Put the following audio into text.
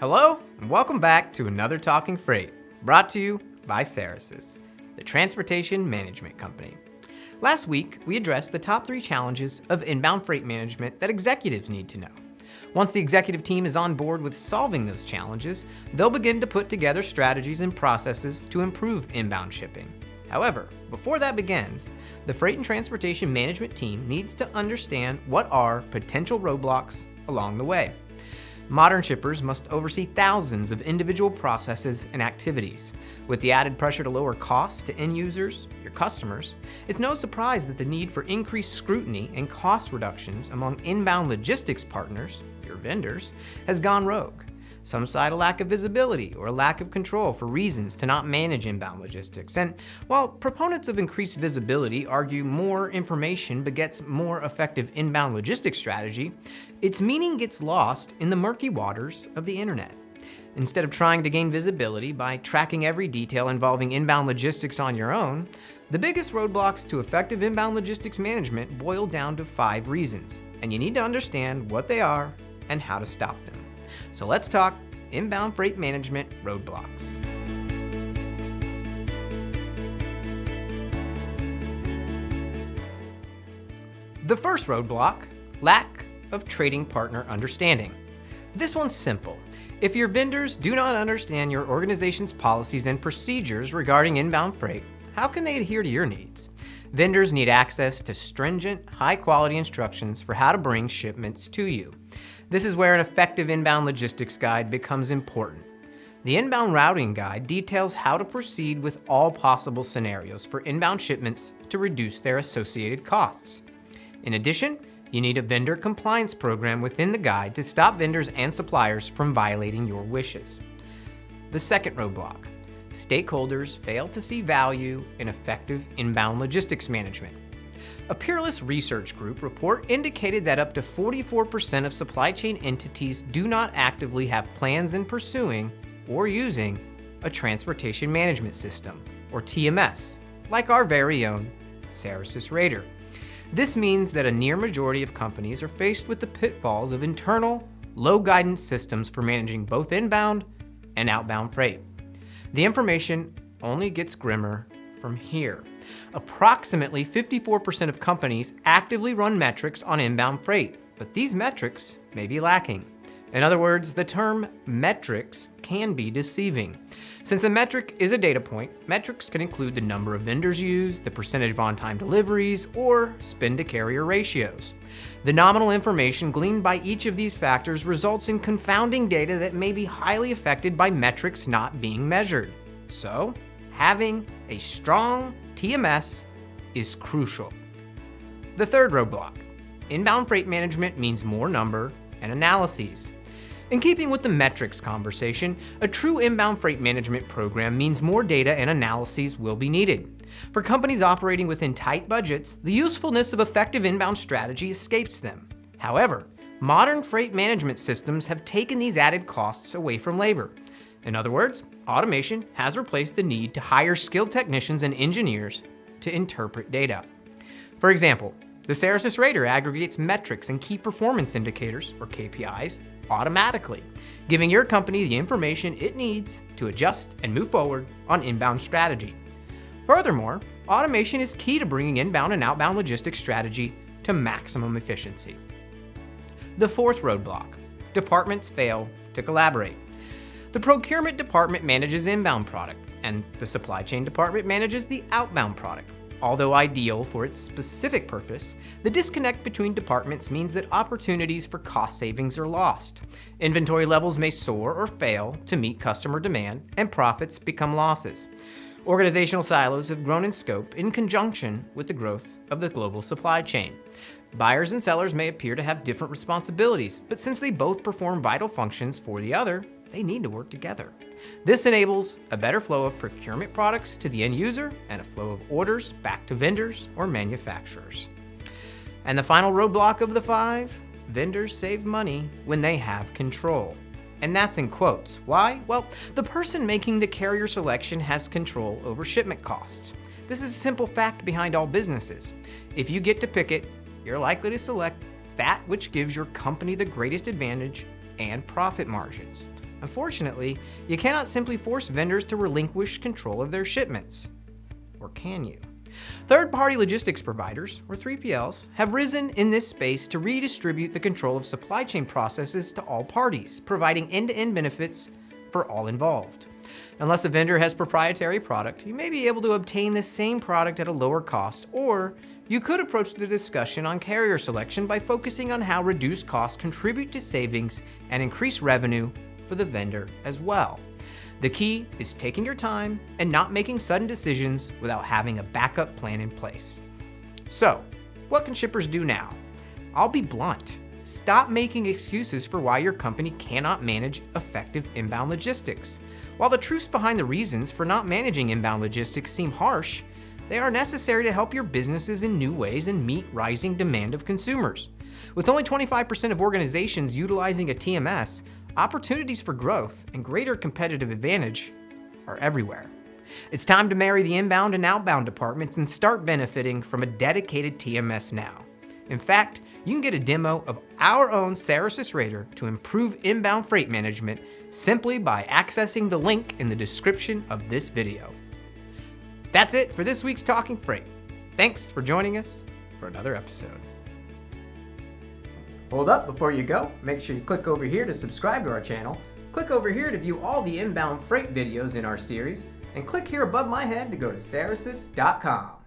Hello, and welcome back to another Talking Freight, brought to you by ANALYSES, the transportation management company. Last week, we addressed the top 3 challenges of inbound freight management that executives need to know. Once the executive team is on board with solving those challenges, they'll begin to put together strategies and processes to improve inbound shipping. However, before that begins, the freight and transportation management team needs to understand what are potential roadblocks along the way. Modern shippers must oversee thousands of individual processes and activities. With the added pressure to lower costs to end users, your customers, it's no surprise that the need for increased scrutiny and cost reductions among inbound logistics partners, your vendors, has gone rogue. Some cite a lack of visibility or a lack of control for reasons to not manage inbound logistics. And while proponents of increased visibility argue more information begets more effective inbound logistics strategy, its meaning gets lost in the murky waters of the internet. Instead of trying to gain visibility by tracking every detail involving inbound logistics on your own, the biggest roadblocks to effective inbound logistics management boil down to 5 reasons, and you need to understand what they are and how to stop them. So let's talk inbound freight management roadblocks. The first roadblock, lack of trading partner understanding. This one's simple. If your vendors do not understand your organization's policies and procedures regarding inbound freight, how can they adhere to your needs? Vendors need access to stringent, high-quality instructions for how to bring shipments to you. This is where an effective inbound logistics guide becomes important. The Inbound Routing Guide details how to proceed with all possible scenarios for inbound shipments to reduce their associated costs. In addition, you need a vendor compliance program within the guide to stop vendors and suppliers from violating your wishes. The second roadblock, stakeholders fail to see value in effective inbound logistics management. A Peerless Research Group report indicated that up to 44% of supply chain entities do not actively have plans in pursuing or using a transportation management system, or TMS, like our very own ANALYSES Rater. This means that a near majority of companies are faced with the pitfalls of internal, low-guidance systems for managing both inbound and outbound freight. The information only gets grimmer from here. Approximately 54% of companies actively run metrics on inbound freight, but these metrics may be lacking. In other words, the term metrics can be deceiving. Since a metric is a data point, metrics can include the number of vendors used, the percentage of on-time deliveries, or spend-to-carrier ratios. The nominal information gleaned by each of these factors results in confounding data that may be highly affected by metrics not being measured. So, having a strong TMS is crucial. The third roadblock, inbound freight management means more number and analyses. In keeping with the metrics conversation, a true inbound freight management program means more data and analyses will be needed. For companies operating within tight budgets, the usefulness of effective inbound strategy escapes them. However, modern freight management systems have taken these added costs away from labor. In other words, automation has replaced the need to hire skilled technicians and engineers to interpret data. For example, the ANALYSES Rater aggregates metrics and key performance indicators, or KPIs, automatically, giving your company the information it needs to adjust and move forward on inbound strategy. Furthermore, automation is key to bringing inbound and outbound logistics strategy to maximum efficiency. The fourth roadblock, departments fail to collaborate. The procurement department manages inbound product, and the supply chain department manages the outbound product. Although ideal for its specific purpose, the disconnect between departments means that opportunities for cost savings are lost. Inventory levels may soar or fail to meet customer demand, and profits become losses. Organizational silos have grown in scope in conjunction with the growth of the global supply chain. Buyers and sellers may appear to have different responsibilities, but since they both perform vital functions for the other, they need to work together. This enables a better flow of procurement products to the end user and a flow of orders back to vendors or manufacturers. And the final roadblock of the 5, vendors save money when they have control. And that's in quotes. Why? Well, the person making the carrier selection has control over shipment costs. This is a simple fact behind all businesses. If you get to pick it, you're likely to select that which gives your company the greatest advantage and profit margins. Unfortunately, you cannot simply force vendors to relinquish control of their shipments. Or can you? Third-party logistics providers, or 3PLs, have risen in this space to redistribute the control of supply chain processes to all parties, providing end-to-end benefits for all involved. Unless a vendor has proprietary product, you may be able to obtain the same product at a lower cost, or you could approach the discussion on carrier selection by focusing on how reduced costs contribute to savings and increase revenue for the vendor as well. The key is taking your time and not making sudden decisions without having a backup plan in place. So, what can shippers do now? I'll be blunt. Stop making excuses for why your company cannot manage effective inbound logistics. While the truths behind the reasons for not managing inbound logistics seem harsh, they are necessary to help your businesses in new ways and meet rising demand of consumers. With only 25% of organizations utilizing a TMS, opportunities for growth and greater competitive advantage are everywhere. It's time to marry the inbound and outbound departments and start benefiting from a dedicated TMS now. In fact, you can get a demo of our own Ceresys Radar to improve inbound freight management simply by accessing the link in the description of this video. That's it for this week's Talking Freight. Thanks for joining us for another episode. Hold up before you go. Make sure you click over here to subscribe to our channel. Click over here to view all the inbound freight videos in our series. And click here above my head to go to ceresys.com.